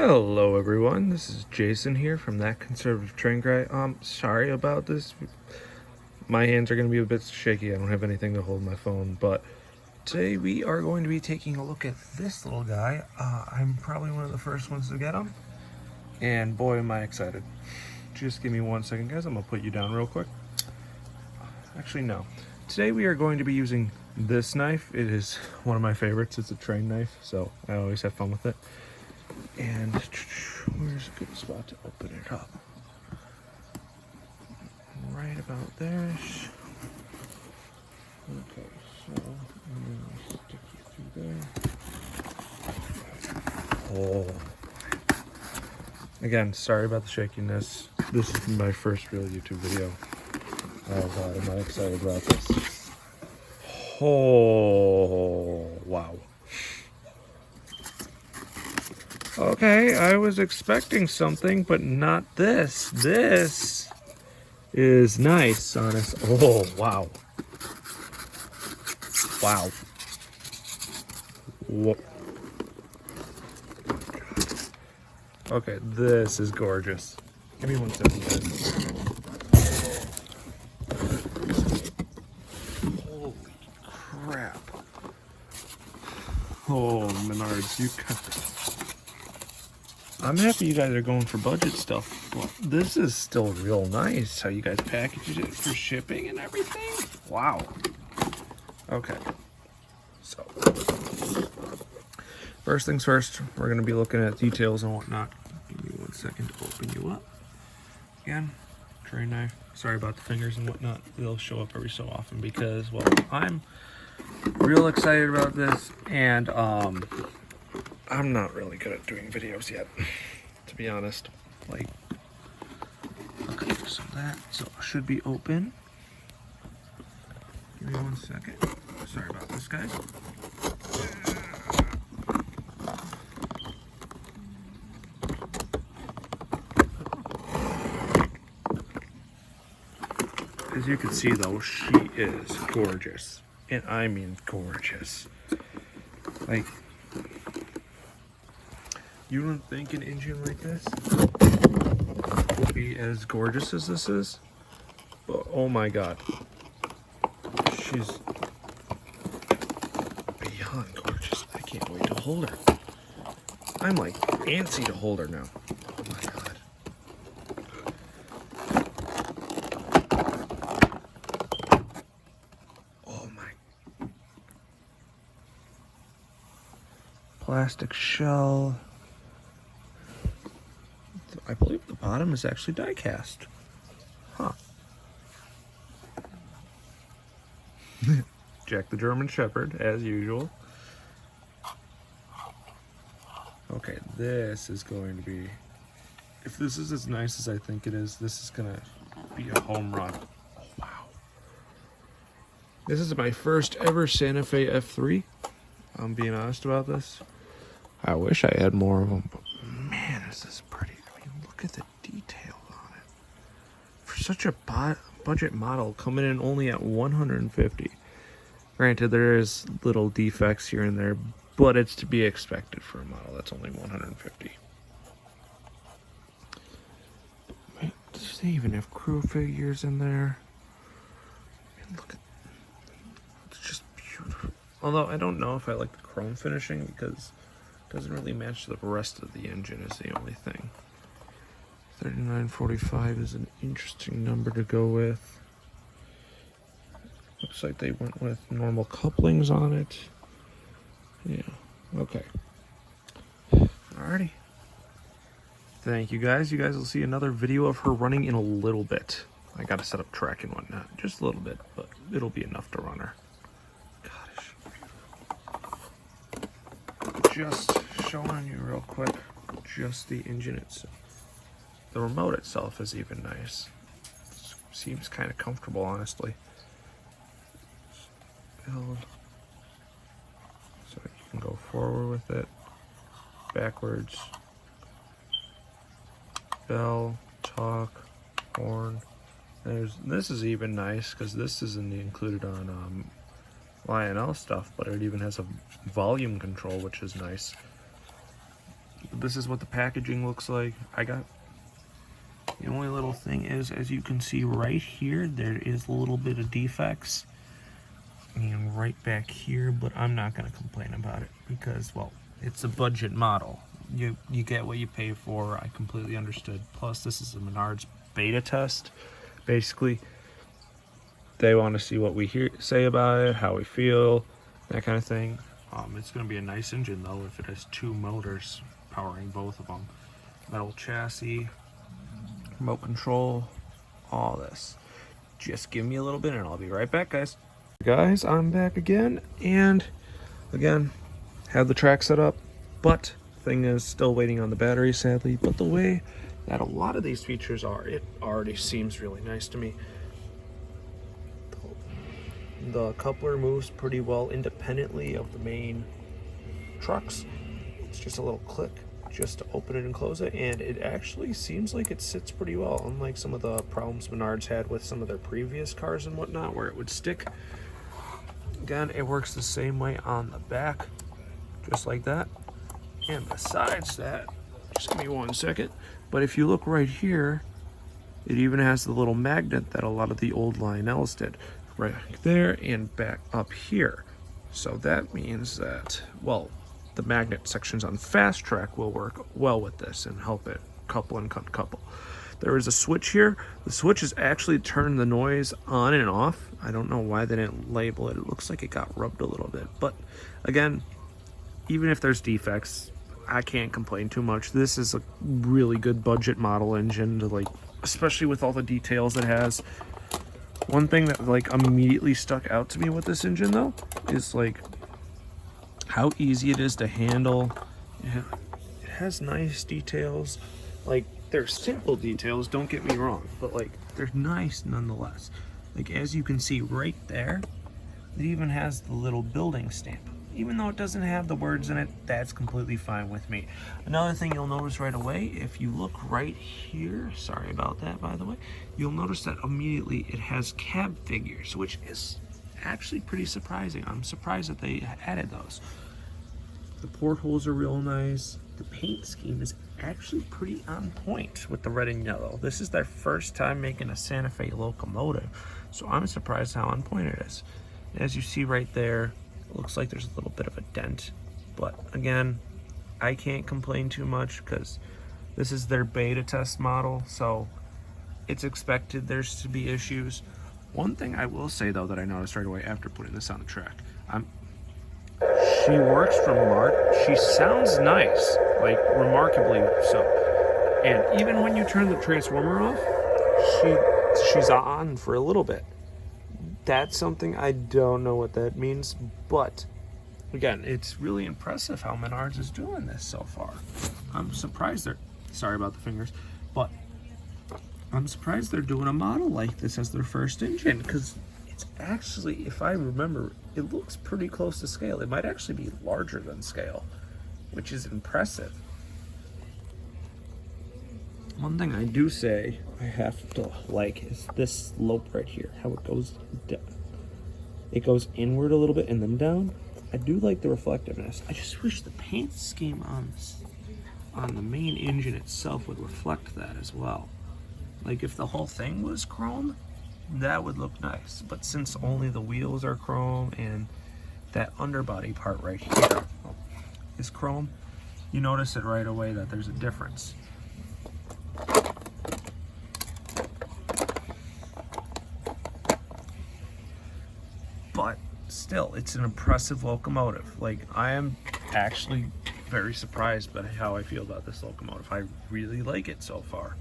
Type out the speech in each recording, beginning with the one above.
Hello everyone, this is Jason here from That Conservative Train Guy. Sorry about this. My hands are going to be a bit shaky. I don't have anything to hold my phone, but today we are going to be taking a look at this little guy. I'm probably one of the first ones to get him, and boy am I excited. Just give me 1 second, guys. I'm going to put you down real quick. Actually, no. Today we are going to be using this knife. It is one of my favorites. It's a train knife, so I always have fun with it. And where's a good spot to open it up? Right about there. Okay, so I'm gonna stick you through there. Oh. Again, sorry about the shakiness. This is my first real YouTube video. Oh god, am I excited about this. Oh, wow. Okay, I was expecting something, but not this. This is nice, honest. Oh, wow. Wow. Whoa. Okay, this is gorgeous. Give me 1 second, guys. Holy crap. Oh, Menards, you got this. I'm happy you guys are going for budget stuff. Well, this is still real nice how you guys package it for shipping and everything. Wow. Okay. So, first things first, we're going to be looking at details and whatnot. Give me 1 second to open you up. Again, train knife. Sorry about the fingers and whatnot. They'll show up every so often because, well, I'm real excited about this, and I'm not really good at doing videos yet, to be honest. Like, okay, so that should be open. Give me 1 second. Sorry about this, guys. As you can see, though, she is gorgeous, and I mean gorgeous. Like, you don't think an engine like this would be as gorgeous as this is? But oh my god. She's beyond gorgeous. I can't wait to hold her. I'm like antsy to hold her now. Oh my god. Oh my. Plastic shell. I believe the bottom is actually die cast. Huh. Jack the German Shepherd, as usual. Okay, this is going to be... If this is as nice as I think it is, this is going to be a home run. Oh, wow. This is my first ever Santa Fe F3. I'm being honest about this. I wish I had more of them, but man, is this pretty. I mean, look at the detail on it. For such a budget model, coming in only at 150. Granted, there is little defects here and there, but it's to be expected for a model that's only 150. Wait, does they even have crew figures in there? I mean, look at, it's just beautiful. Although I don't know if I like the chrome finishing because it doesn't really match the rest of the engine is the only thing. 3945 is an interesting number to go with. Looks like they went with normal couplings on it. Yeah, okay. Alrighty. Thank you guys. You guys will see another video of her running in a little bit. I gotta set up track and whatnot. Just a little bit, but it'll be enough to run her. Gosh. Just showing you real quick, just the engine itself. The remote itself is even nice. Seems kind of comfortable, honestly. Build. So you can go forward with it, backwards. Bell, talk, horn. This is even nice because this isn't included on Lionel stuff, but it even has a volume control, which is nice. This is what the packaging looks like. The only little thing is, as you can see right here, there is a little bit of defects. And right back here, but I'm not going to complain about it because, well, it's a budget model. You get what you pay for. I completely understood. Plus, this is a Menards beta test. Basically, they want to see what we say about it, how we feel, that kind of thing. It's going to be a nice engine, though, if it has 2 motors powering both of them. Metal chassis, remote control, all this. Just give me a little bit and I'll be right back, guys. Guys, I'm back again, and again, have the track set up, but thing is still waiting on the battery, sadly. But the way that a lot of these features are, it already seems really nice to me. The coupler moves pretty well independently of the main trucks. It's just a little click just to open it and close it, and it actually seems like it sits pretty well, unlike some of the problems Menards had with some of their previous cars and whatnot where it would stick. Again, it works the same way on the back, just like that. And besides that, just give me 1 second, but if you look right here, it even has the little magnet that a lot of the old Lionels did, right there and back up here. So that means that, well, the magnet sections on Fast Track will work well with this and help it couple and uncouple. There is a switch here. The switch is actually turn the noise on and off. I don't know why they didn't label it. It looks like it got rubbed a little bit. But again, even if there's defects, I can't complain too much. This is a really good budget model engine to, like, especially with all the details it has. One thing that like immediately stuck out to me with this engine though is like how easy it is to handle. It has nice details. Like, they're simple details, don't get me wrong, but like they're nice nonetheless. Like, as you can see right there, it even has the little building stamp. Even though it doesn't have the words in it, that's completely fine with me. Another thing you'll notice right away, if you look right here, sorry about that by the way, you'll notice that immediately it has cab figures, which is actually pretty surprising. I'm surprised that they added those. The portholes are real nice. The paint scheme is actually pretty on point with the red and yellow. This is their first time making a Santa Fe locomotive, so I'm surprised how on point it is. As you see right there, it looks like there's a little bit of a dent, but again, I can't complain too much because this is their beta test model, so it's expected there's to be issues. One thing I will say though that I noticed right away after putting this on the track, she works from Mark. She sounds nice, like remarkably so. And even when you turn the transformer off, she's on for a little bit. That's something I don't know what that means, but again, it's really impressive how Menards is doing this so far. I'm surprised sorry about the fingers, but I'm surprised they're doing a model like this as their first engine, because it's actually, if I remember, it looks pretty close to scale. It might actually be larger than scale, which is impressive. One thing I do say I have to like is this slope right here, how it goes down. It goes inward a little bit and then down. I do like the reflectiveness. I just wish the paint scheme on the main engine itself would reflect that as well. Like, if the whole thing was chrome, that would look nice. But since only the wheels are chrome and that underbody part right here is chrome, you notice it right away that there's a difference. But still, it's an impressive locomotive. Like, I am actually very surprised by how I feel about this locomotive. I really like it so far.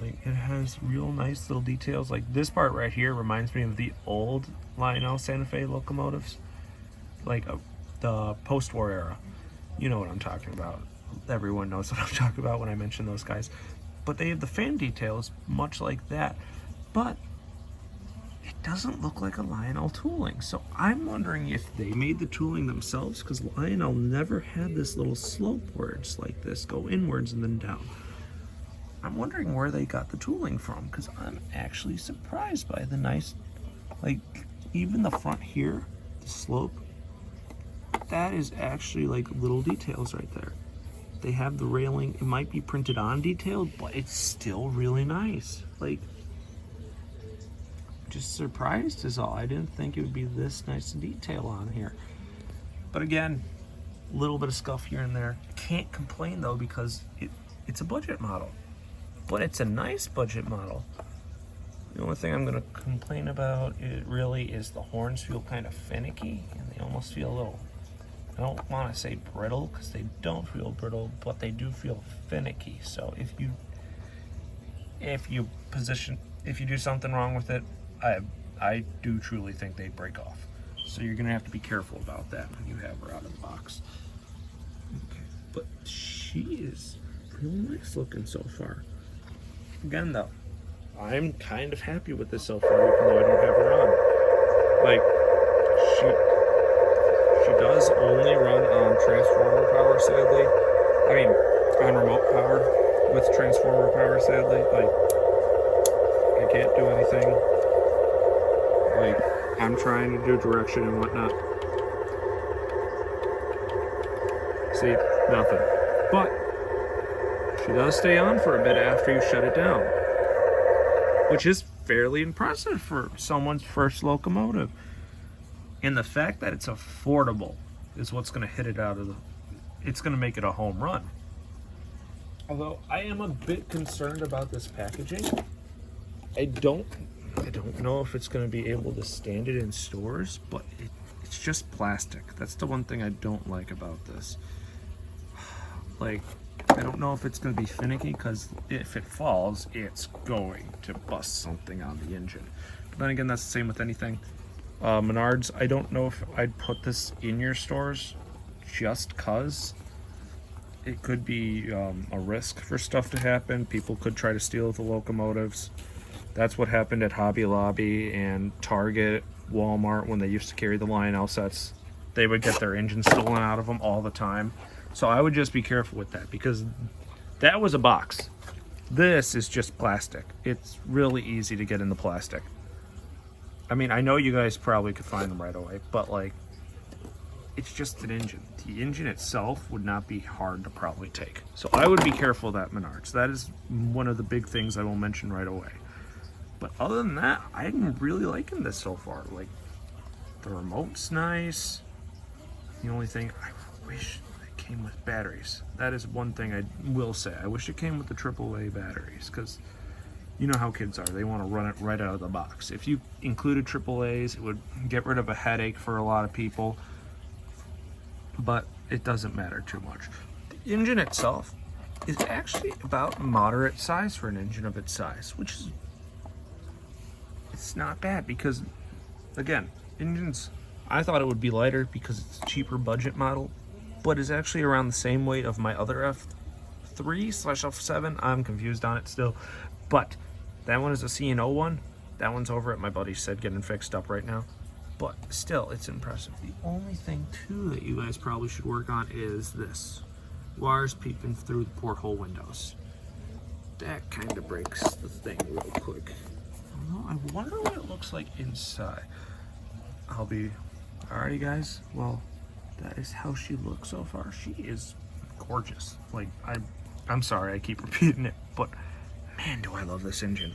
Like, it has real nice little details. Like, this part right here reminds me of the old Lionel Santa Fe locomotives, like the post-war era. You know what I'm talking about. Everyone knows what I'm talking about when I mention those guys. But they have the fan details much like that, but it doesn't look like a Lionel tooling. So I'm wondering if they made the tooling themselves, because Lionel never had this little slope where it's like this, go inwards and then down. I'm wondering where they got the tooling from, because I'm actually surprised by the nice, like, even the front here, the slope, that is actually like little details right there. They have the railing. It might be printed on detailed, but it's still really nice. Like, just surprised is all. I didn't think it would be this nice detail on here. But again, a little bit of scuff here and there. Can't complain though, because it's a budget model. But it's a nice budget model. The only thing I'm gonna complain about it really is the horns feel kind of finicky, and they almost feel a little, I don't want to say brittle, because they don't feel brittle, but they do feel finicky. So if you do something wrong with it, I do truly think they'd break off. So you're gonna have to be careful about that when you have her out of the box. Okay, but she is really nice looking so far. Again though, I'm kind of happy with this so far, even though I don't have her on. Like, she does only run on transformer power, sadly. I mean, on remote power with transformer power, sadly. Like, I can't do anything. Like, I'm trying to do direction and whatnot. See, nothing. But she does stay on for a bit after you shut it down, which is fairly impressive for someone's first locomotive. And the fact that it's affordable is what's going to hit it out of the, it's going to make it a home run. Although I am a bit concerned about this packaging. I don't know if it's going to be able to stand it in stores, but it's just plastic. That's the one thing I don't like about this. Like, I don't know if it's going to be finicky, because if it falls, it's going to bust something on the engine. But then again, that's the same with anything. Menards, I don't know if I'd put this in your stores, just cause it could be a risk for stuff to happen. People could try to steal the locomotives. That's what happened at Hobby Lobby and Target, Walmart, when they used to carry the Lionel sets. They would get their engines stolen out of them all the time. So I would just be careful with that, because that was a box. This is just plastic. It's really easy to get in the plastic. I mean, I know you guys probably could find them right away, but like, it's just an engine. The engine itself would not be hard to probably take. So I would be careful of that, Menards. That is one of the big things I will mention right away. But other than that, I'm really liking this so far. Like, the remote's nice. The only thing, I wish it came with batteries. That is one thing I will say. I wish it came with the AAA batteries, because you know how kids are. They want to run it right out of the box. If you included AAAs, it would get rid of a headache for a lot of people. But it doesn't matter too much. The engine itself is actually about moderate size for an engine of its size, which is, it's not bad, because again, engines, I thought it would be lighter because it's a cheaper budget model, but it's actually around the same weight of my other F3/F7. I'm confused on it still, but that one is a C&O one. That one's over at my buddy's shed getting fixed up right now. But still, it's impressive. The only thing too that you guys probably should work on is this. Wires peeping through the porthole windows. That kind of breaks the thing real quick. Although I wonder what it looks like inside. Alrighty guys, well, that is how she looks so far. She is gorgeous. Like, I'm sorry I keep repeating it, but man, do I love this engine.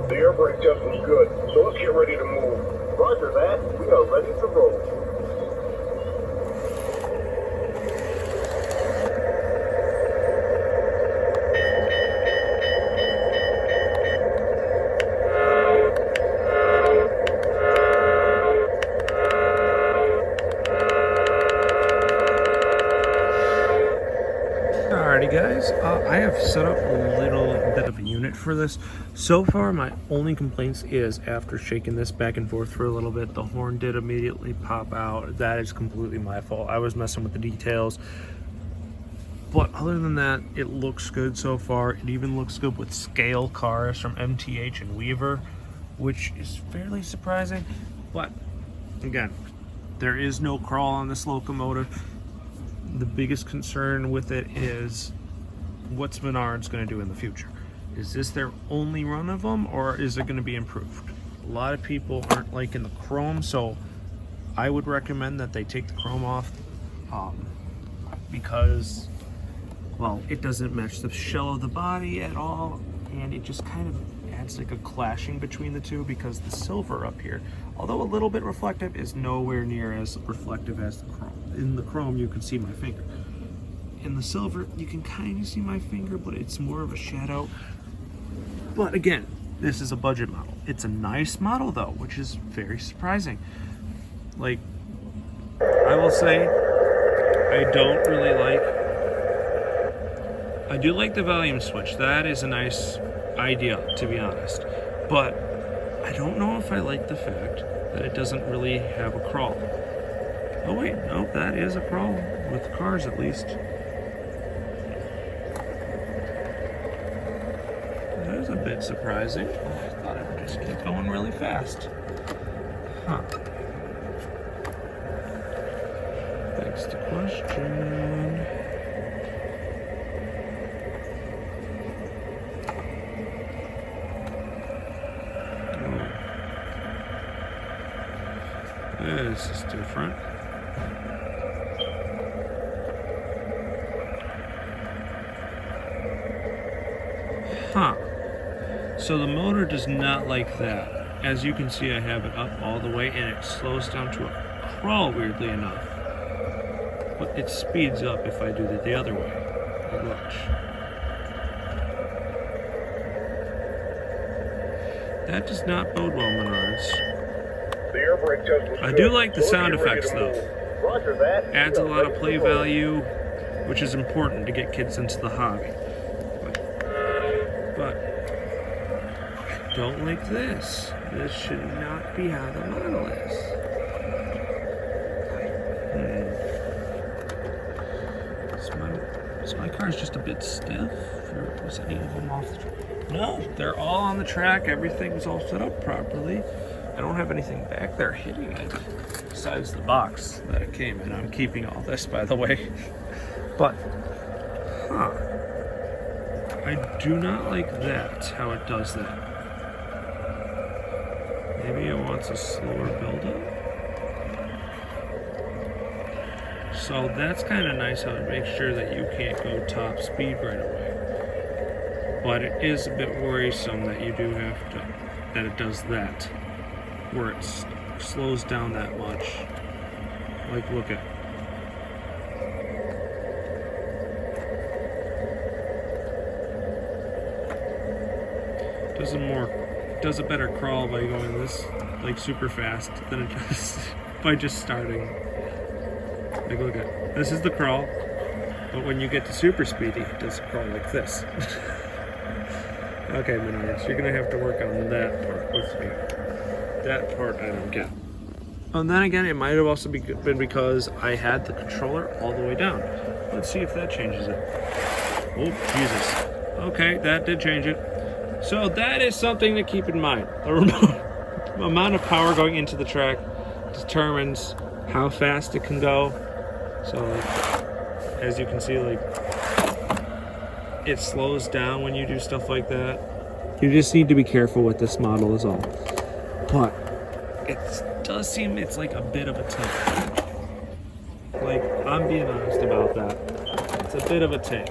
The air brake test was good, so let's get ready to move. Roger that, we are ready to roll. Alrighty guys, I have set up a little bit of a unit for this. So far, my only complaints is after shaking this back and forth for a little bit, the horn did immediately pop out. That is completely my fault. I was messing with the details. But other than that, it looks good so far. It even looks good with scale cars from MTH and Weaver, which is fairly surprising. But again, there is no crawl on this locomotive. The biggest concern with it is what's Menards going to do in the future? Is this their only run of them, or is it going to be improved? A lot of people aren't liking the chrome, so I would recommend that they take the chrome off, because, well, it doesn't match the shell of the body at all, and it just kind of adds like a clashing between the two, because the silver up here, although a little bit reflective, is nowhere near as reflective as the chrome. In the chrome, you can see my finger. In the silver, you can kind of see my finger, but it's more of a shadow. But again, this is a budget model. It's a nice model though, which is very surprising. Like, I will say, I don't really like, I do like the volume switch. That is a nice idea, to be honest. But I don't know if I like the fact that it doesn't really have a crawl. Oh wait, no, that is a crawl, with cars at least. That is a bit surprising. I thought it would just keep going really fast. Huh. Begs the question. This is different. Huh. So the motor does not like that. As you can see, I have it up all the way and it slows down to a crawl, weirdly enough. But it speeds up if I do it the other way. Watch. That does not bode well, Menards. The air brake test was I good. do like the So sound let's get ready effects to though. move. Roger that. Adds a lot of Ready play to move. value, which is important to get kids into the hobby. But I don't like this. This should not be how the model is. So my car's just a bit stiff. Or was any of them off the track? No, they're all on the track. Everything's all set up properly. I don't have anything back there hitting it besides the box that it came in. I'm keeping all this, by the way. But, huh. I do not like that, how it does that. Maybe it wants a slower build-up? So that's kind of nice how it makes sure that you can't go top speed right away. But it is a bit worrisome that you do have to, that it does that, where it slows down that much. Like, look at. Does a better crawl by going this, like, super fast than it does by just starting. Like, look at, this is the crawl, but when you get to super speedy, it does crawl like this. Okay, Menards, you're gonna have to work on that part with me. That part I don't get. And then again, it might have also been because I had the controller all the way down. Let's see if that changes it. Oh, Jesus. Okay, that did change it. So that is something to keep in mind. The amount of power going into the track determines how fast it can go. So, like, as you can see, like, it slows down when you do stuff like that. You just need to be careful with this model is all. But it does seem it's like a bit of a tank. Like, I'm being honest about that. It's a bit of a tank.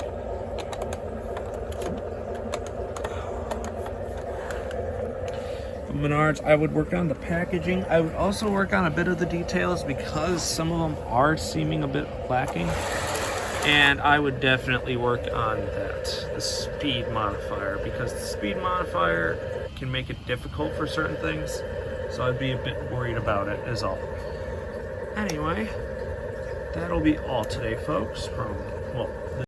Menards, I would work on the packaging. I would also work on a bit of the details because some of them are seeming a bit lacking. And I would definitely work on that, the speed modifier, because the speed modifier can make it difficult for certain things. So I'd be a bit worried about it is all. Anyway, that'll be all today, folks, from, well,